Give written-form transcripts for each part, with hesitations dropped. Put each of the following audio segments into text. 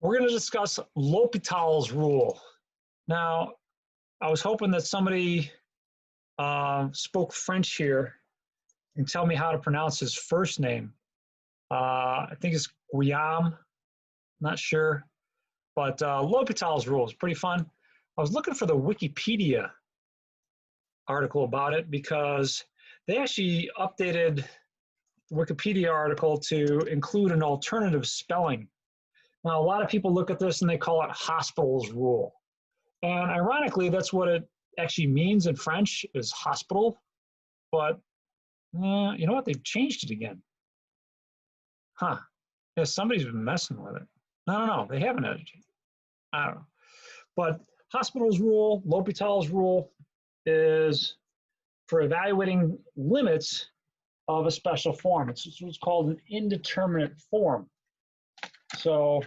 We're going to discuss L'Hopital's rule. Now, I was hoping that somebody spoke French here and tell me how to pronounce his first name. I think it's Guillaume, not sure. But L'Hopital's rule is pretty fun. I was looking for the Wikipedia article about it because they actually updated the Wikipedia article to include an alternative spelling. Now, a lot of people look at this and they call it hospital's rule. And ironically, that's what it actually means in French, is hospital. But you know what? They've changed it again. Huh. Yeah, somebody's been messing with it. No, they haven't edited it. I don't know. But hospital's rule, L'Hopital's rule, is for evaluating limits of a special form. It's what's called an indeterminate form. So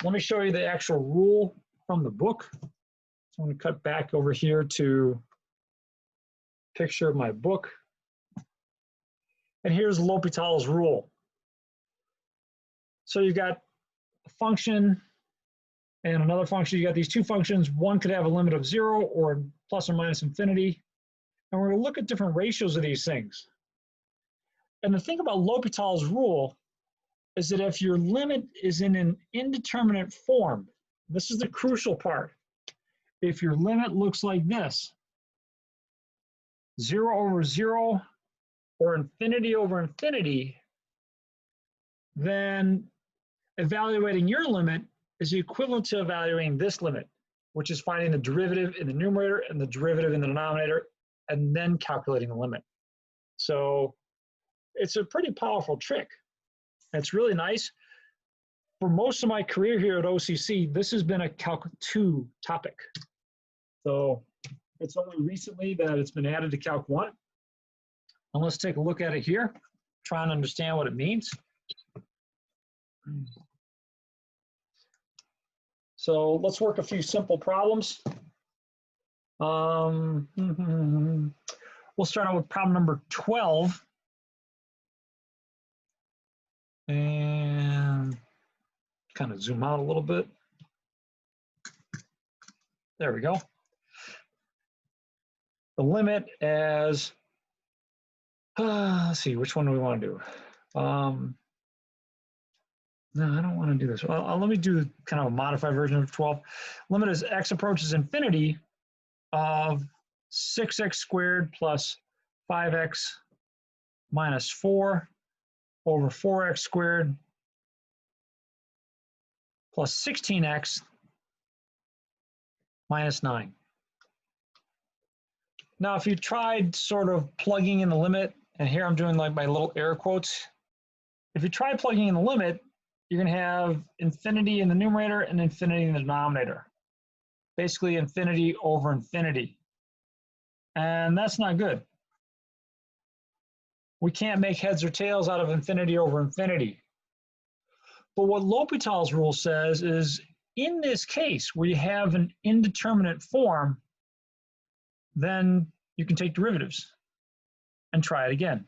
let me show you the actual rule from the book. So I'm going to cut back over here to a picture of my book. And here's L'Hopital's rule. So you've got a function and another function. You got these two functions. One could have a limit of 0 or plus or minus infinity. And we're going to look at different ratios of these things. And the thing about L'Hopital's rule is that if your limit is in an indeterminate form, this is the crucial part. If your limit looks like this, 0 over 0 or infinity over infinity, then evaluating your limit is equivalent to evaluating this limit, which is finding the derivative in the numerator and the derivative in the denominator, and then calculating the limit. So it's a pretty powerful trick. It's really nice. For most of my career here at OCC, this has been a Calc 2 topic. So it's only recently that it's been added to Calc 1. And let's take a look at it here, try and understand what it means. So let's work a few simple problems. We'll start out with problem number 12. And kind of zoom out a little bit. There we go. The limit as, let's see, which one do we want to do? No, I don't want to do this. Well, let me do kind of a modified version of 12. Limit as x approaches infinity of 6x squared plus 5x minus 4 over 4x squared plus 16x minus 9. Now, if you tried sort of plugging in the limit, and here I'm doing like my little air quotes, if you try plugging in the limit, you're going to have infinity in the numerator and infinity in the denominator. Basically, infinity over infinity. And that's not good. We can't make heads or tails out of infinity over infinity. But what L'Hopital's rule says is, in this case, where you have an indeterminate form, then you can take derivatives and try it again.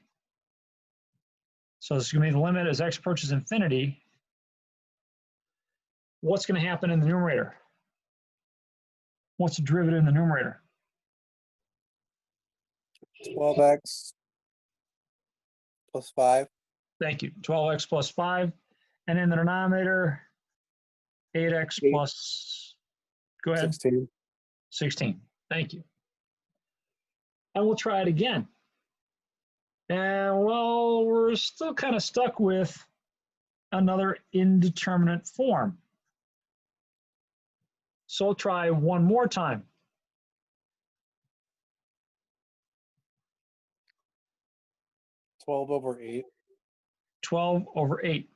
So this is going to be the limit as x approaches infinity. What's going to happen in the numerator? What's the derivative in the numerator? 12x plus 5. Thank you. 12x plus 5. And in the denominator, 8x plus, go ahead. 16. 16. Thank you. And we'll try it again. And well, we're still kind of stuck with another indeterminate form. So I'll try one more time. 12 over 8. 12 over 8.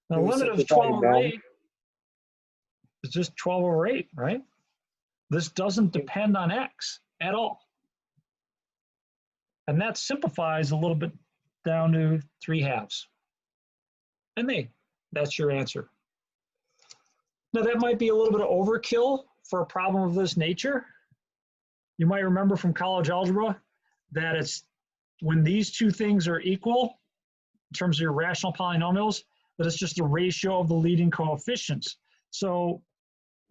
Now, the Can we limit of simplify 12 over down? 8 is just 12 over 8, right? This doesn't depend on x at all. And that simplifies a little bit down to 3/2. And that's your answer. Now, that might be a little bit of overkill for a problem of this nature. You might remember from college algebra that it's when these two things are equal, in terms of your rational polynomials, but it's just a ratio of the leading coefficients. So,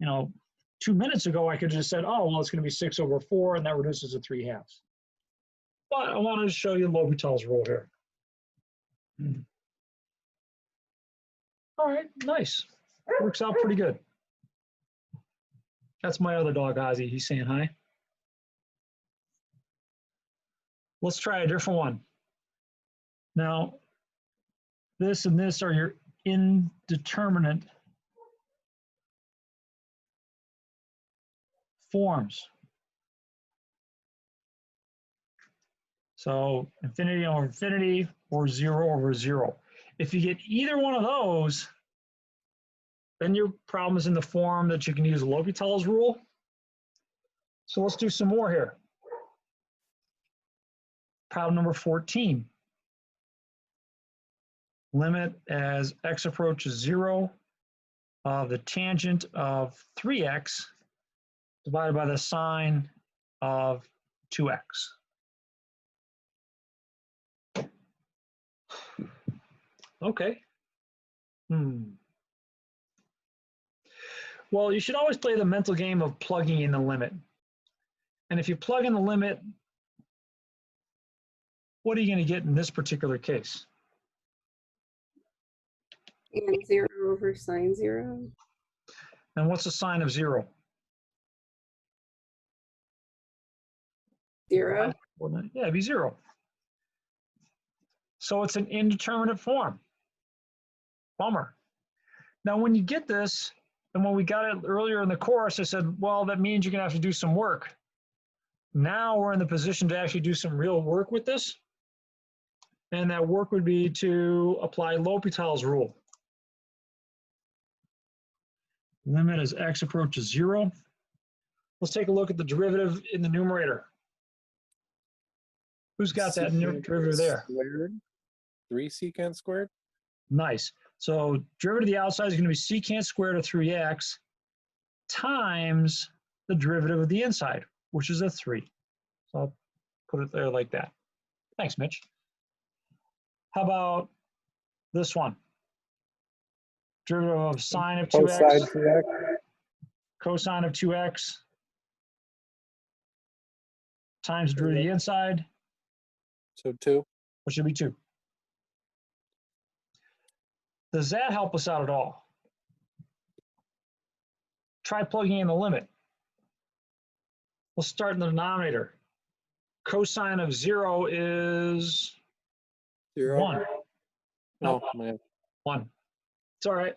2 minutes ago, I could have just said, oh, well, it's going to be 6/4, and that reduces to 3/2. But I wanted to show you L'Hopital's rule here. All right, nice. Works out pretty good. That's my other dog, Ozzy. He's saying hi. Let's try a different one. Now, this and this are your indeterminate forms. So infinity over infinity or 0/0. If you get either one of those, then your problem is in the form that you can use L'Hopital's rule. So let's do some more here. Problem number 14. Limit as x approaches 0 of the tangent of 3x divided by the sine of 2x. Okay. Well, you should always play the mental game of plugging in the limit. And if you plug in the limit, what are you going to get in this particular case? And 0 over sine 0. And what's the sine of 0? 0. Yeah, it'd be 0. So it's an indeterminate form. Bummer. Now, when you get this, and when we got it earlier in the course, I said, well, that means you're going to have to do some work. Now we're in the position to actually do some real work with this. And that work would be to apply L'Hopital's rule. Limit as x approaches 0. Let's take a look at the derivative in the numerator. Who's got that derivative there? Squared. 3 secant squared. Nice. So derivative of the outside is going to be secant squared of 3x times the derivative of the inside, which is a 3. So I'll put it there like that. Thanks, Mitch. How about this one? Derivative of sine of 2x. Cosine 2x. Cosine of 2x times the derivative of the inside, So 2. which should be 2. Does that help us out at all? Try plugging in the limit. We'll start in the denominator. Cosine of 0 is 0. 1. Oh, man. 1. It's all right.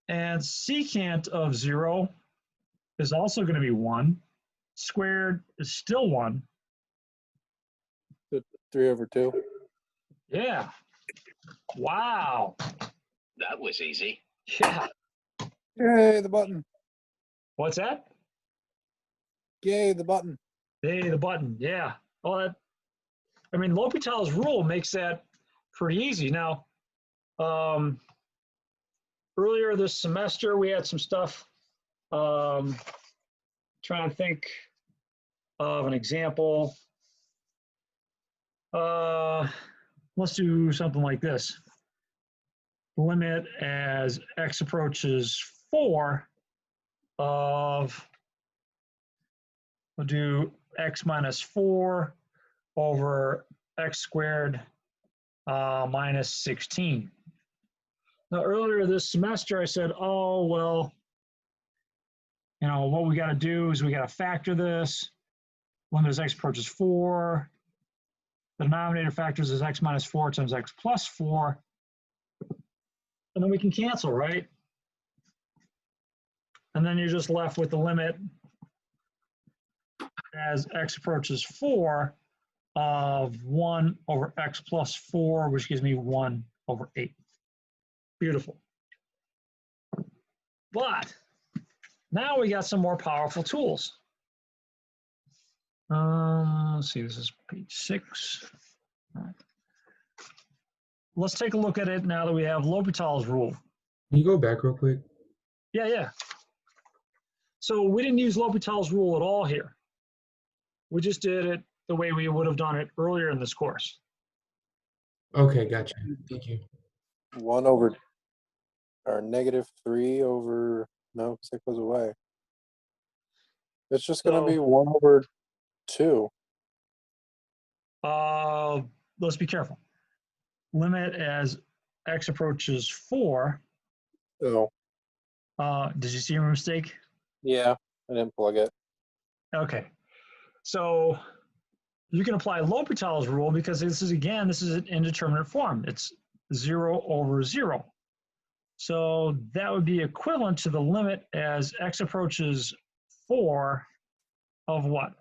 And secant of 0 is also going to be 1. Squared is still 1. 3/2. Yeah. Wow. That was easy. Yeah. Yay, the button. What's that? Yay, the button. Hey, the button. Yeah. Well, I mean, L'Hopital's rule makes that pretty easy. Now, earlier this semester, we had some stuff. Trying to think of an example. Let's do something like this. Limit as x approaches 4 of, we'll do x minus 4 over x squared minus 16. Now, earlier this semester, I said, oh, well, what we got to do is we got to factor this. Limit as x approaches 4. The denominator factors is x minus 4 times x plus 4. And then we can cancel, right? And then you're just left with the limit as x approaches 4 of 1 over x plus 4, which gives me 1 over 8. Beautiful. But now we got some more powerful tools. Let's see, this is page 6. All right. Let's take a look at it now that we have L'Hopital's rule. Can you go back real quick? Yeah. So we didn't use L'Hopital's rule at all here. We just did it the way we would have done it earlier in this course. Okay, gotcha. Thank you. 1 over, or -3 over, no, 'cause that goes away. It's just gonna be So- 1 over 2. Let's be careful. Limit as x approaches 4. Oh, Did you see your mistake? yeah, I didn't plug it. Okay. So you can apply L'Hopital's rule because this is an indeterminate form. It's 0 over 0. So that would be equivalent to the limit as x approaches 4 of what?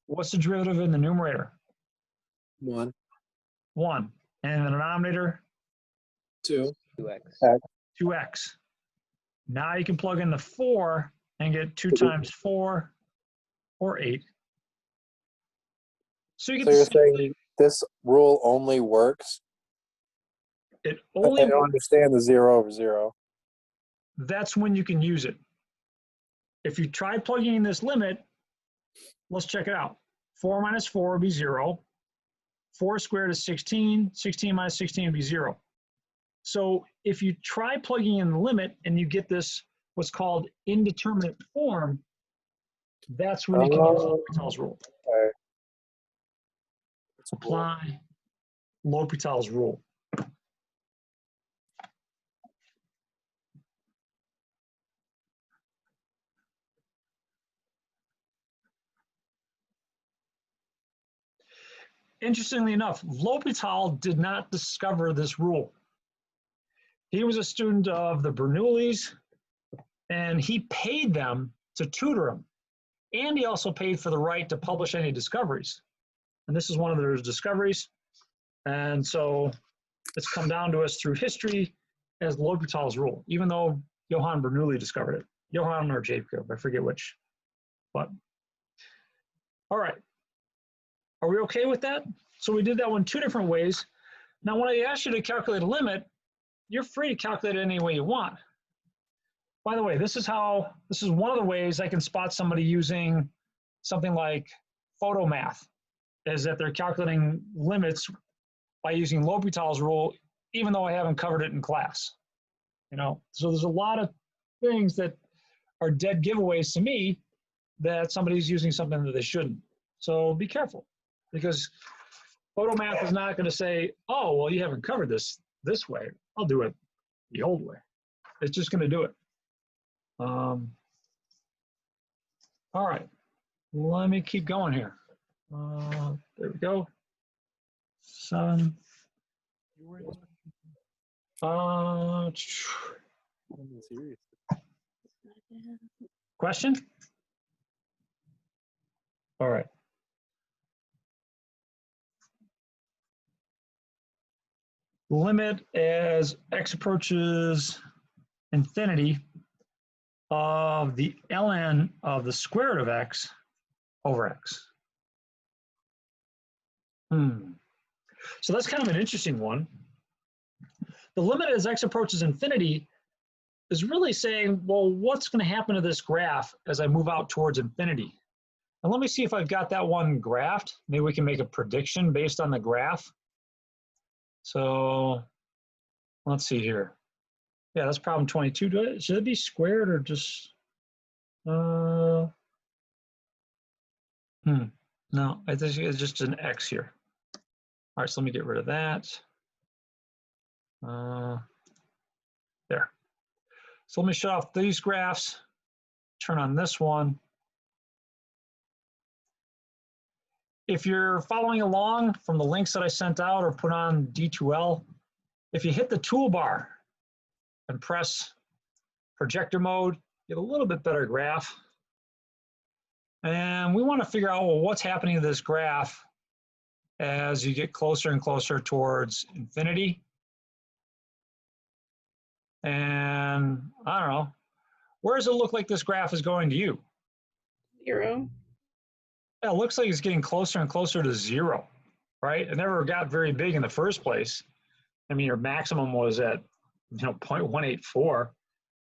What's the derivative in the numerator? 1, 1. And the denominator? 2, 2x. 2x. Now you can plug in the 4 and get 2 times 4 or 8. So you get So the you're same saying thing. this rule only works? It I only don't understand the 0 over 0. That's when you can use it. If you try plugging in this limit, let's check it out. 4 minus 4 would be 0. 4 squared is 16. 16 minus 16 would be 0. So if you try plugging in the limit and you get this, what's called indeterminate form, that's when you can use L'Hopital's rule. Okay. Apply L'Hopital's rule. Interestingly enough, L'Hopital did not discover this rule. He was a student of the Bernoullis, and he paid them to tutor him. And he also paid for the right to publish any discoveries. And this is one of their discoveries. And so it's come down to us through history as L'Hopital's rule, even though Johann Bernoulli discovered it. Johann or Jacob, I forget which. But all right. Are we okay with that? So we did that one 2 different ways. Now, when I asked you to calculate a limit, you're free to calculate it any way you want. By the way, this is one of the ways I can spot somebody using something like photo math, is that they're calculating limits by using L'Hopital's rule, even though I haven't covered it in class. So there's a lot of things that are dead giveaways to me that somebody's using something that they shouldn't. So be careful, because photo math is not going to say, oh, well, you haven't covered this way. I'll do it the old way. It's just going to do it. All right, let me keep going here. There we go. 7. Question? All right. Limit as x approaches infinity of the ln of the square root of x over x. So that's kind of an interesting one. The limit as x approaches infinity is really saying, well, what's going to happen to this graph as I move out towards infinity? And let me see if I've got that one graphed. Maybe we can make a prediction based on the graph. So let's see here. Yeah, that's problem 22. Should it be squared or just, no, I think it's just an X here. All right, so let me get rid of that. There. So let me shut off these graphs, turn on this one. If you're following along from the links that I sent out or put on D2L, if you hit the toolbar and press projector mode, get a little bit better graph. And we want to figure out, well, what's happening to this graph as you get closer and closer towards infinity. And I don't know, where does it look like this graph is going to you? 0. Yeah, it looks like it's getting closer and closer to 0, right? It never got very big in the first place. I mean, your maximum was at 0.184.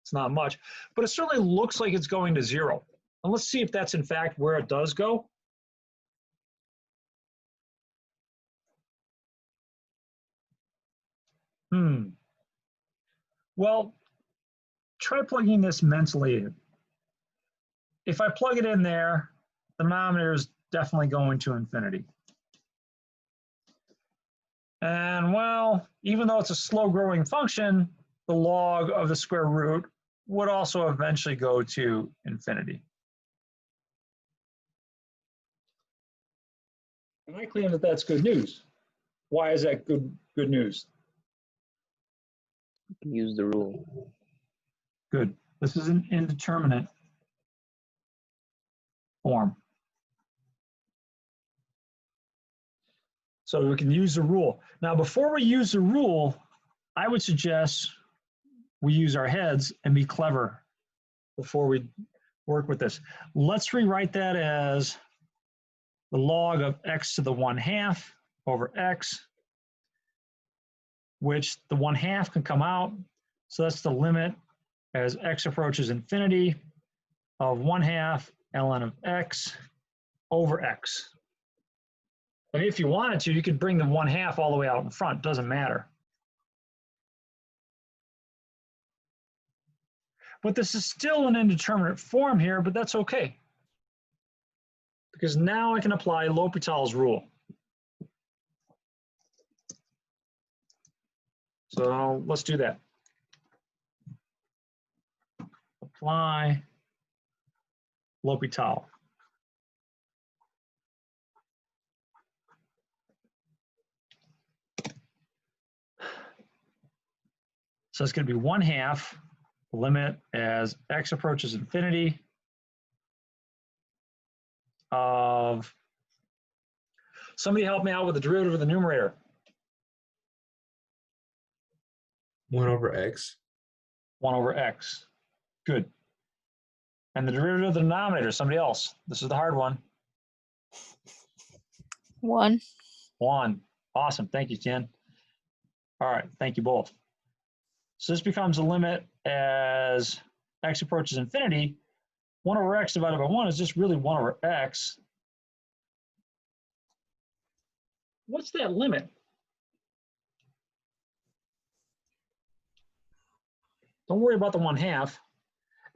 It's not much, but it certainly looks like it's going to 0. And let's see if that's in fact where it does go. Well, try plugging this mentally in. If I plug it in there, the denominator is definitely going to infinity. And well, even though it's a slow growing function, the log of the square root would also eventually go to infinity. And I claim that that's good news. Why is that good news? Use the rule. Good. This is an indeterminate form. So we can use the rule. Now, before we use the rule, I would suggest we use our heads and be clever before we work with this. Let's rewrite that as the log of x to the 1/2 over x, which the 1/2 can come out. So that's the limit as x approaches infinity of 1/2 ln of x over x. And if you wanted to, you could bring the 1/2 all the way out in front. Doesn't matter. But this is still an indeterminate form here, but that's okay. Because now I can apply L'Hopital's rule. So let's do that. Apply L'Hopital. So it's going to be 1/2 limit as x approaches infinity of, somebody help me out with the derivative of the numerator. 1 over x. 1 over x. Good. And the derivative of the denominator, somebody else. This is the hard one. 1. 1. Awesome. Thank you, Jen. All right. Thank you both. So this becomes a limit as x approaches infinity. 1 over x divided by 1 is just really 1 over x. What's that limit? Don't worry about the 1/2.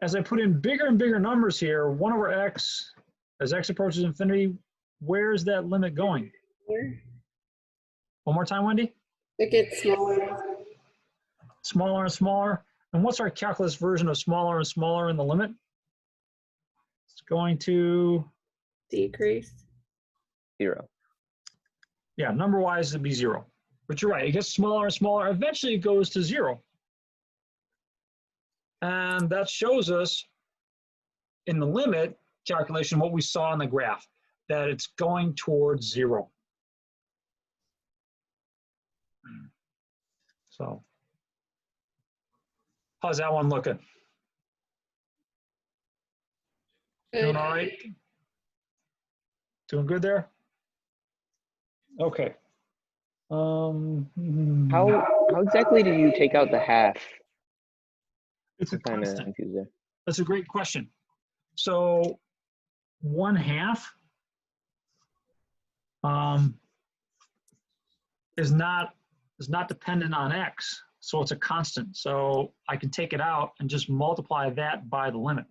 As I put in bigger and bigger numbers here, 1 over x, as x approaches infinity, where's that limit going? Here. One more time, Wendy. It gets smaller. Smaller and smaller. And what's our calculus version of smaller and smaller in the limit? It's going to, Decrease. 0. yeah, number-wise, it'd be 0. But you're right, it gets smaller and smaller. Eventually, it goes to 0. And that shows us in the limit calculation what we saw in the graph, that it's going towards 0. So, how's that one looking? Doing all right? Doing good there? Okay. How exactly do you take out the half? It's a I'm kind of constant. confused there. That's a great question. So 1/2 is not dependent on x, so it's a constant. So I can take it out and just multiply that by the limit.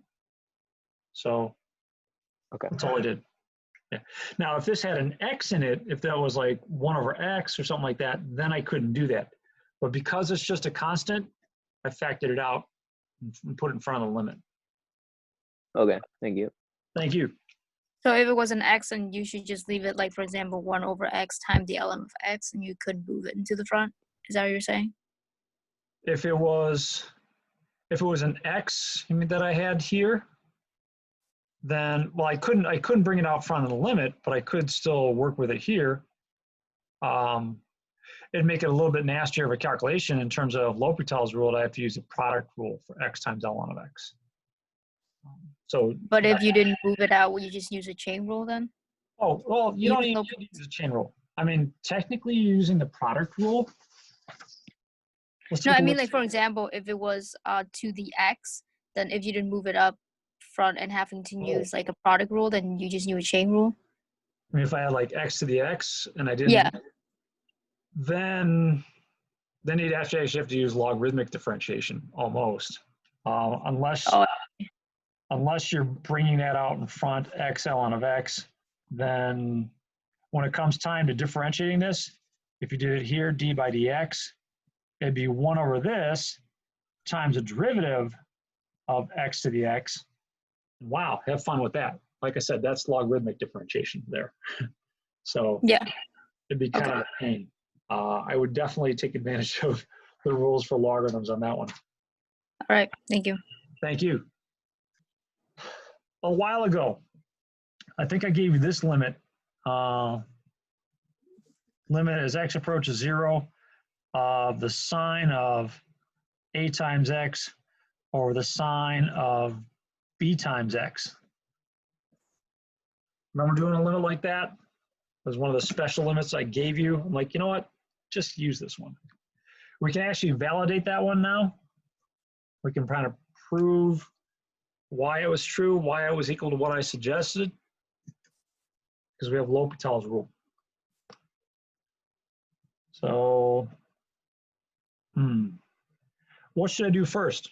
So Okay. that's all I did. Yeah. Now, if this had an x in it, if that was like 1 over x or something like that, then I couldn't do that. But because it's just a constant, I factored it out and put it in front of the limit. Okay, thank you. Thank you. So if it was an x, then you should just leave it, like, for example, 1 over x times the ln of x, and you could move it into the front. Is that what you're saying? If it was an x, you mean, that I had here, then, well, I couldn't bring it out front of the limit, but I could still work with it here. It'd make it a little bit nastier of a calculation in terms of L'Hopital's rule. I have to use the product rule for x times ln of x. So, But if you didn't move it out, would you just use a chain rule then? oh, well, you don't Even even need to use a chain rule. I mean, technically, you're using the product rule. Let's No, take I a mean, look. like, for example, if it was to the x, then if you didn't move it up front and having to use like a product rule, then you just use a chain rule. I mean, if I had like x to the x and I didn't, Yeah. then then you'd actually have to use logarithmic differentiation almost, unless Oh, unless you're bringing that out in front, x ln of x. Then when it comes time to differentiating this, if you did it here, d by dx, it'd be 1 over this times a derivative of x to the x. Wow, have fun with that. Like I said, that's logarithmic differentiation there. So yeah. it'd be kind of a pain. I would definitely take advantage of the rules for logarithms on that one. All right. Thank you. Thank you. A while ago, I think I gave you this limit. Limit as x approaches 0 of the sine of a times x over the sine of b times x. Remember doing a limit like that? It was one of the special limits I gave you. I'm like, you know what? Just use this one. We can actually validate that one now. We can kind of prove why it was true, why it was equal to what I suggested, because we have L'Hopital's rule. So, what should I do first?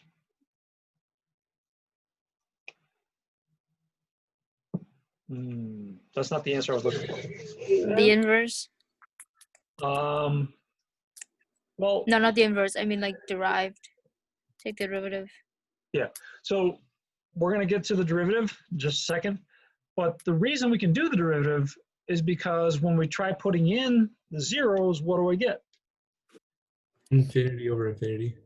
That's not the answer I was looking for. The inverse? Well, No, not the inverse. I mean, like derived. Take the derivative. yeah. So we're going to get to the derivative in just a second. But the reason we can do the derivative is because when we try putting in the zeros, what do I get? Infinity over infinity.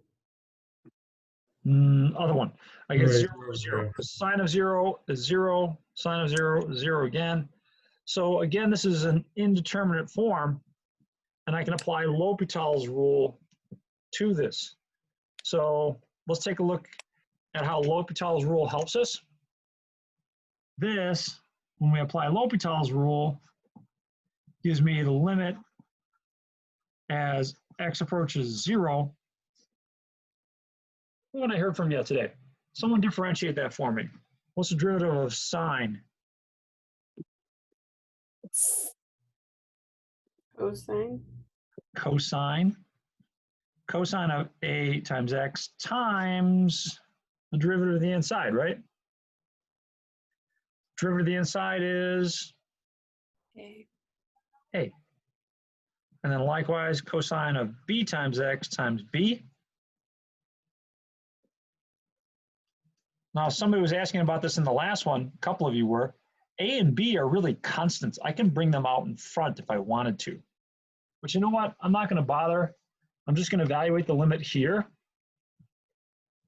Other one. I get Right, 0 over 0. The sine of 0 is 0. Sine of 0 is 0 again. So again, this is an indeterminate form, and I can apply L'Hopital's rule to this. So let's take a look at how L'Hopital's rule helps us. This, when we apply L'Hopital's rule, gives me the limit as x approaches 0. What I heard from you today. Someone differentiate that for me. What's the derivative of sine? Cosine. Cosine. Cosine of a times x times the derivative of the inside, right? Derivative of the inside is Okay. a. And then likewise, cosine of b times x times b. Now, somebody was asking about this in the last one. A couple of you were. A and b are really constants. I can bring them out in front if I wanted to. But you know what? I'm not going to bother. I'm just going to evaluate the limit here.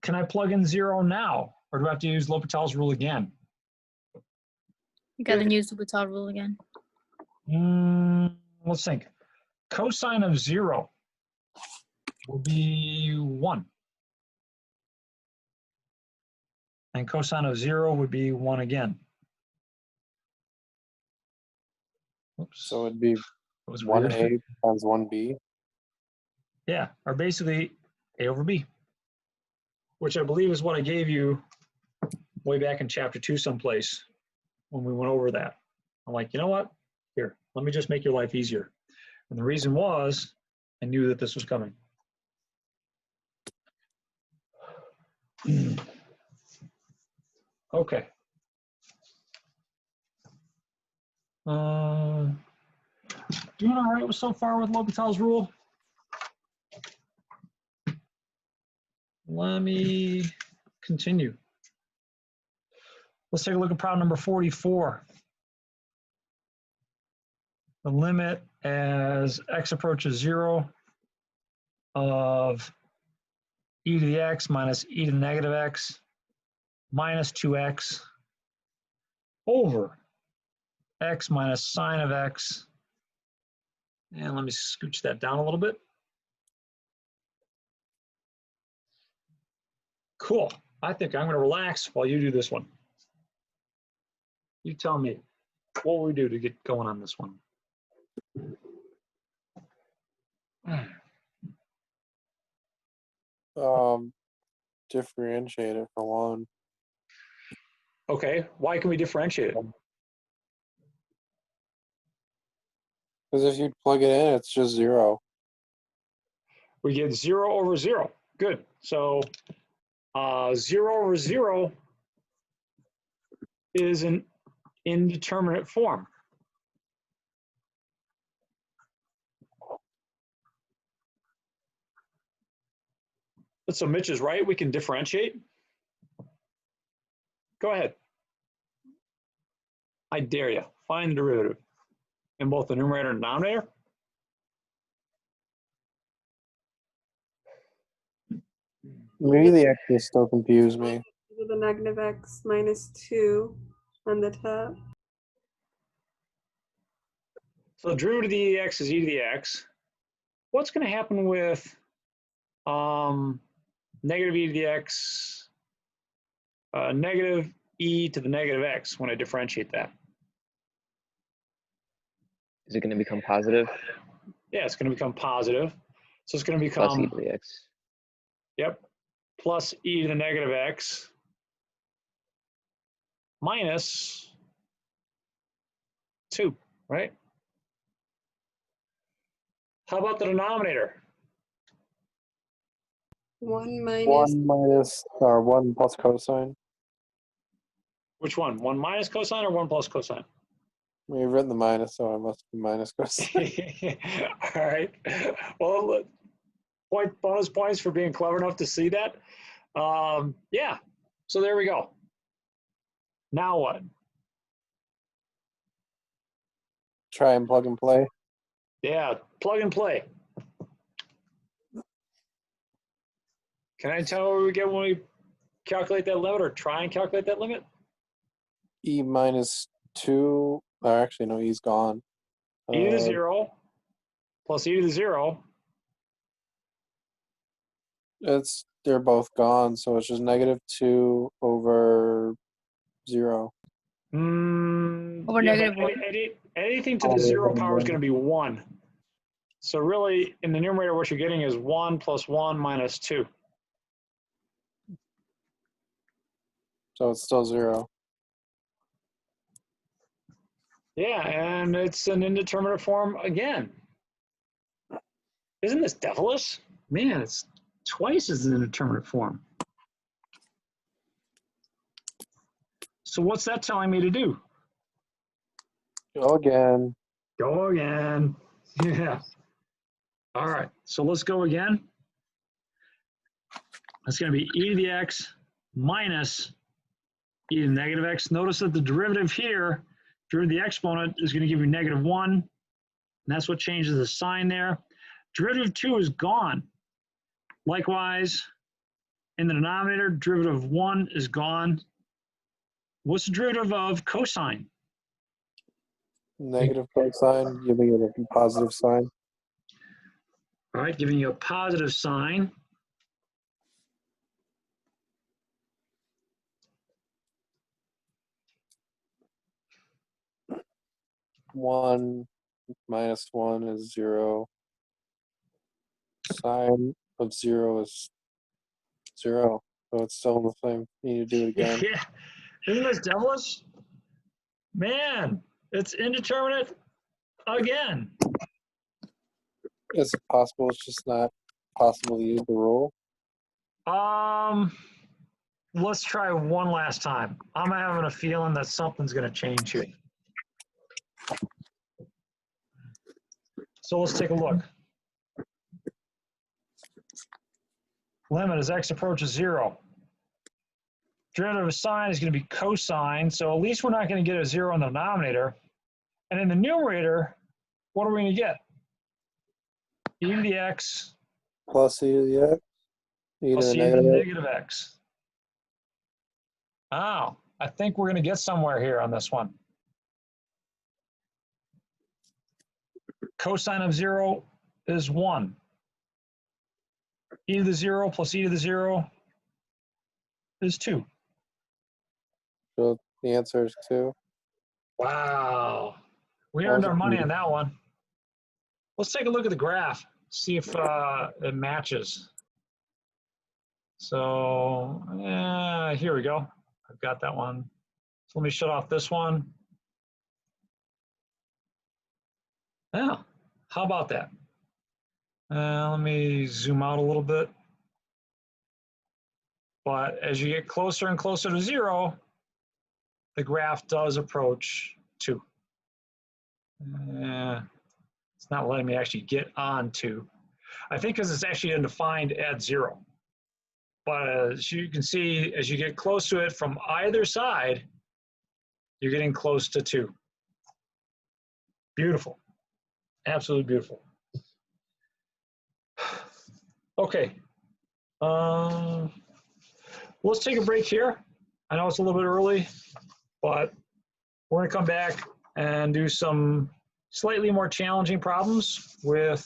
Can I plug in 0 now? Or do I have to use L'Hopital's rule again? You got to use the L'Hopital rule again. Let's think. Cosine of 0 will be 1. And cosine of 0 would be 1 again. Oops. So it'd be That was 1a weird. times 1b. Yeah, or basically a over b, which I believe is what I gave you way back in chapter 2 someplace when we went over that. I'm like, you know what? Here, let me just make your life easier. And the reason was I knew that this was coming. Okay. Doing all right so far with L'Hopital's rule? Let me continue. Let's take a look at problem number 44. The limit as x approaches 0 of e to the x minus e to the negative x minus 2x over x minus sine of x. And let me scooch that down a little bit. Cool. I think I'm going to relax while you do this one. You tell me, what will we do to get going on this one? Differentiate it for one. Okay, why can we differentiate it? Because if you plug it in, it's just 0. we get 0 over 0. Good. So 0 over 0 is an indeterminate form. So Mitch is right. We can differentiate. Go ahead. I dare you. Find the derivative in both the numerator and denominator. Maybe the X's still confuse me. With the negative x minus 2 on the top. So the derivative of the e to the x is e to the x. What's going to happen with negative e to the x, negative e to the negative x when I differentiate that? Is it going to become positive? Yeah, it's going to become positive. So it's going to Plus e become, to the x. yep, plus e to the negative x minus 2, right? How about the denominator? 1 minus 1 minus, or 1 plus cosine. Which one? 1 minus cosine or 1 plus cosine? We've written the minus, so I must be minus cosine. All right. Well, bonus points for being clever enough to see that. Yeah. So there we go. Now what? Try and plug and play. Yeah, plug and play. Can I tell what we get when we calculate that limit or try and calculate that limit? E minus 2, or actually, no, E's gone. E to the 0 plus e to the 0. They're both gone, so it's just negative 2 over 0. Over Yeah, negative but 1. anything to the 0 power is going to be 1. So really, in the numerator, what you're getting is 1 plus 1 minus 2. So it's still 0. Yeah, and it's an indeterminate form again. Isn't this devilish? Man, it's twice as an indeterminate form. So what's that telling me to do? Go again. Go again. Yeah. All right, so let's go again. That's going to be e to the x minus e to the negative x. Notice that the derivative here, derivative of the exponent, is going to give you negative 1. And that's what changes the sign there. Derivative 2 is gone. Likewise, in the denominator, derivative of 1 is gone. What's the derivative of cosine? Negative cosine, giving it a positive sign. All right, giving you a positive sign. One minus 1 is 0. Sine of 0 is 0. So it's still the same. You need to do it again. Yeah, isn't this devilish? Man, it's indeterminate again. Is it possible it's just not possible to use the rule? Let's try one last time. I'm having a feeling that something's going to change here. So let's take a look. Limit as x approaches 0. Derivative of sine is going to be cosine, so at least we're not going to get a 0 in the denominator. And in the numerator, what are we going to get? E to the x Plus e to the x. E to plus the e to the negative x. negative x. Oh, I think we're going to get somewhere here on this one. Cosine of 0 is 1. E to the 0 plus e to the 0 is 2. So the answer is 2. Wow. We earned our money on that one. Let's take a look at the graph, see if it matches. So here we go. I've got that one. So let me shut off this one. Yeah, how about that? Let me zoom out a little bit. But as you get closer and closer to 0, the graph does approach 2. It's not letting me actually get on 2. I think because it's actually undefined at 0. But as you can see, as you get close to it from either side, you're getting close to 2. Beautiful. Absolutely beautiful. Okay. Let's take a break here. I know it's a little bit early, but we're going to come back and do some slightly more challenging problems with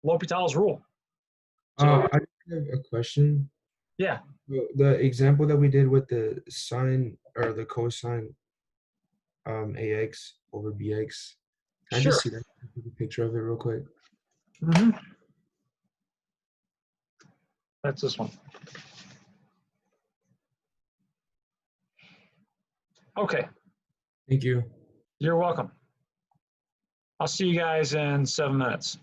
L'Hopital's rule. So, I have a question. yeah, The example that we did with the sine or the cosine ax over bx. Can I sure. just see that? Take a picture of it real quick. That's this one. Okay, Thank you. you're welcome. I'll see you guys in 7 minutes.